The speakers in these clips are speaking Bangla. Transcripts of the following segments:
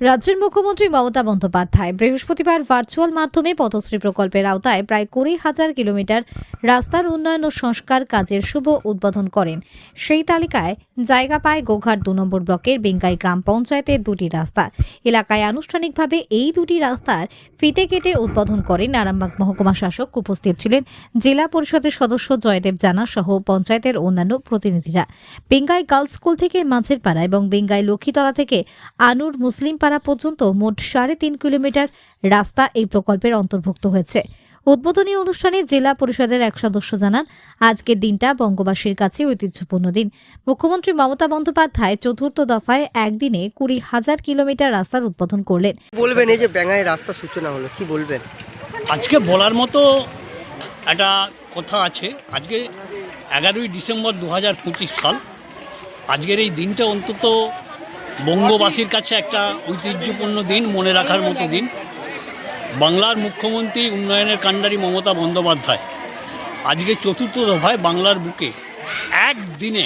রাজ্যের মুখ্যমন্ত্রী মমতা বন্দ্যোপাধ্যায় বৃহস্পতিবার ভার্চুয়াল মাধ্যমে পথশ্রী প্রকল্পের আওতায় প্রায় 20,000 কিলোমিটার রাস্তার উন্নয়ন ও সংস্কার কাজের শুভ উদ্বোধন করেন। সেই তালিকায় জায়গা পায় গোঘাট 2 নম্বর ব্লকের বেঙ্গাই গ্রাম পঞ্চায়েতের 2টি রাস্তা। এলাকায় আনুষ্ঠানিকভাবে এই 2টি রাস্তার ফিতে কেটে উদ্বোধন করেন আরামবাগ মহকুমা শাসক। উপস্থিত ছিলেন জেলা পরিষদের সদস্য জয়দেব জানা সহ পঞ্চায়েতের অন্যান্য প্রতিনিধিরা। বেঙ্গাই গার্লস স্কুল থেকে মাঝের পাড়া এবং বেঙ্গাই লক্ষ্মীতলা থেকে আনুর মুসলিম পাড়া পর্যন্ত মোট 3.5 কিলোমিটার রাস্তা এই প্রকল্পের অন্তর্ভুক্ত হয়েছে। উদ্বোধনী অনুষ্ঠানে জেলা পরিষদের এক সদস্য জানান, আজকের দিনটা বঙ্গবাসীর কাছে ঐতিহ্যপূর্ণ দিন। মুখ্যমন্ত্রী মমতা বন্দ্যোপাধ্যায় চতুর্থ দফায় একদিনে 20,000 কিলোমিটার রাস্তার উদ্বোধন করলেন। বলবেন এই যে বেঙ্গাই রাস্তা সূচনা হলো, কি বলবেন? আজকে বলার মতো একটা কথা আছে। আজকে 11ই ডিসেম্বর 2025 সাল। আজকের এই দিনটা অন্তত বঙ্গবাসীর কাছে একটা ঐতিহ্যপূর্ণ দিন, মনে রাখার মতো দিন। বাংলার মুখ্যমন্ত্রী উন্নয়নের কাণ্ডারি মমতা বন্দ্যোপাধ্যায় আজকে চতুর্থ দফায় বাংলার বুকে একদিনে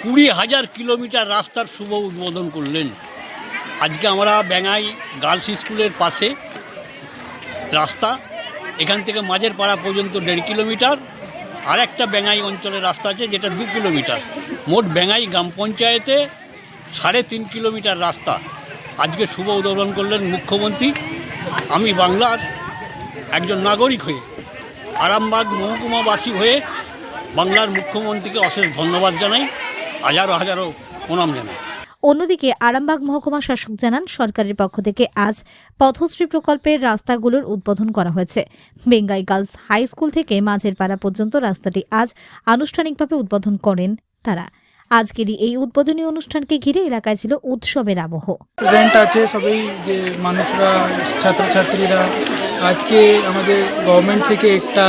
20,000 কিলোমিটার রাস্তার শুভ উদ্বোধন করলেন। আজকে আমরা বেঙ্গাই গার্লস স্কুলের পাশে রাস্তা, এখান থেকে মাঝের পাড়া পর্যন্ত 1.5 কিলোমিটার, আর একটা বেঙ্গাই অঞ্চলের রাস্তা আছে যেটা 2 কিলোমিটার। মোট বেঙ্গাই গ্রাম পঞ্চায়েতে 3.5 কিলোমিটার রাস্তা আজকে শুভ উদ্বোধন করলেন মুখ্যমন্ত্রী। আমি বাংলার একজন নাগরিক হয়ে, আরামবাগ মহকুমাবাসী হয়ে বাংলার মুখ্যমন্ত্রীকে অশেষ ধন্যবাদ জানাই, হাজারো হাজারো প্রণাম জানাই। অন্যদিকে আরামবাগ মহকুমা শাসক জানান, সরকারের পক্ষ থেকে আজ পথশ্রী প্রকল্পের রাস্তাগুলোর উদ্বোধন করা হয়েছে। বেঙ্গাই গার্লস হাই স্কুল থেকে মাঝের পাড়া পর্যন্ত রাস্তাটি আজ আনুষ্ঠানিকভাবে উদ্বোধন করেন তারা। আজকেরই এই উদ্বোধনী অনুষ্ঠানকে ঘিরে এলাকায় ছিল উৎসবের আবহ। প্রেজেন্ট আছে সবাই, যে মানুষরা, ছাত্রছাত্রীরা। আজকে আমাদের গভর্নমেন্ট থেকে একটা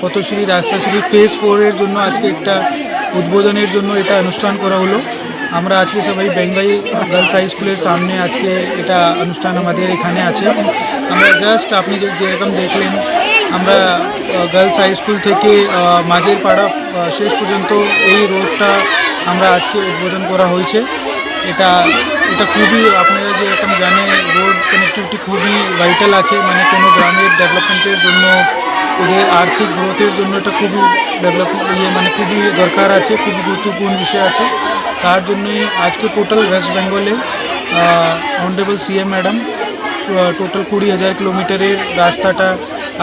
পথশ্রী রাস্তাশ্রী ফেজ 4 এর জন্য আজকে একটা উদ্বোধনের জন্য এটা অনুষ্ঠান করা হলো। আমরা আজকে সবাই বেঙ্গাই গার্লস হাই স্কুলের সামনে আজকে এটা অনুষ্ঠান আমাদের এখানে আছে। আমরা জাস্ট আপনি যেরকম দেখলেন, আমরা গার্লস হাই স্কুল থেকে মাঝের পাড়া শেষ পর্যন্ত এই রোডটা আমরা আজকে উদ্বোধন করা হয়েছে। এটা খুবই, আপনারা যেরকম জানেন, রোড কানেক্টিভিটি খুবই ভাইটাল আছে। মানে কোনো গ্রামের ডেভেলপমেন্টের জন্য, ওদের আর্থিক গ্রোথের জন্য এটা খুবই মানে খুবই দরকার আছে, খুবই গুরুত্বপূর্ণ বিষয় আছে। তার জন্যই আজকে টোটাল ওয়েস্ট বেঙ্গলে অনারেবল সিএম ম্যাডাম টোটাল 20,000 কিলোমিটারের রাস্তাটা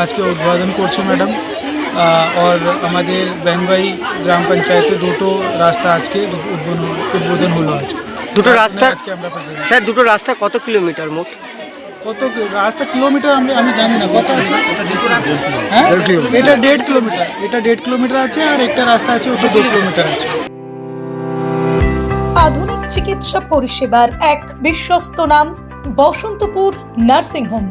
আজকে উদ্বোধন করছে ম্যাডাম। আর আমাদের বেঙ্গাই গ্রাম পঞ্চায়েতে 2টো রাস্তা আজকে উদ্বোধন হলো। আজকে দুটো রাস্তা আজকে আমরা স্যার, দুটো রাস্তা কত কিলোমিটার মোট? কত রাস্তা কিলোমিটার আমি জানি না কত আছে। হ্যাঁ, এটা 1.5 কিলোমিটার, এটা 1.5 কিলোমিটার আছে, আর একটা রাস্তা আছে ওটা 2 কিলোমিটার আছে। আধুনিক চিকিৎসা পরিষেবার এক বিশ্বস্ত নাম Basantapur nursing home.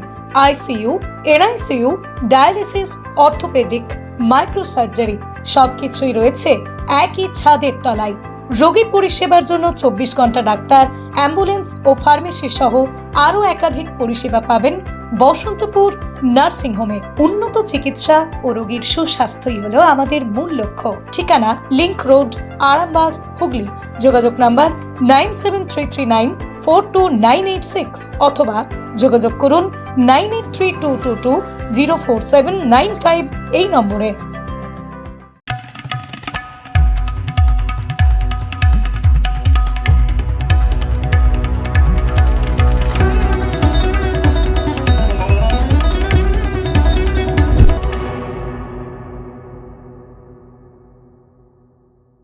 ICU, NICU, dialysis, orthopaedic, microsurgery সবকিছুই রয়েছে একই ছাদের তলায়। রোগী পরিষেবার জন্য 24 ঘন্টা ডাক্তার, অ্যাম্বুলেন্স ও ফার্মেসি সহ আরও একাধিক পরিষেবা পাবেন বসন্তপুর নার্সিংহোমে। উন্নত চিকিৎসা ও রোগীর সুস্বাস্থ্যই হলো আমাদের মূল লক্ষ্য। ঠিকানা লিংক রোড, আরামবাগ, হুগলি। যোগাযোগ নাম্বার 9733942986 অথবা যোগাযোগ করুন 9832220479 এই নম্বরে।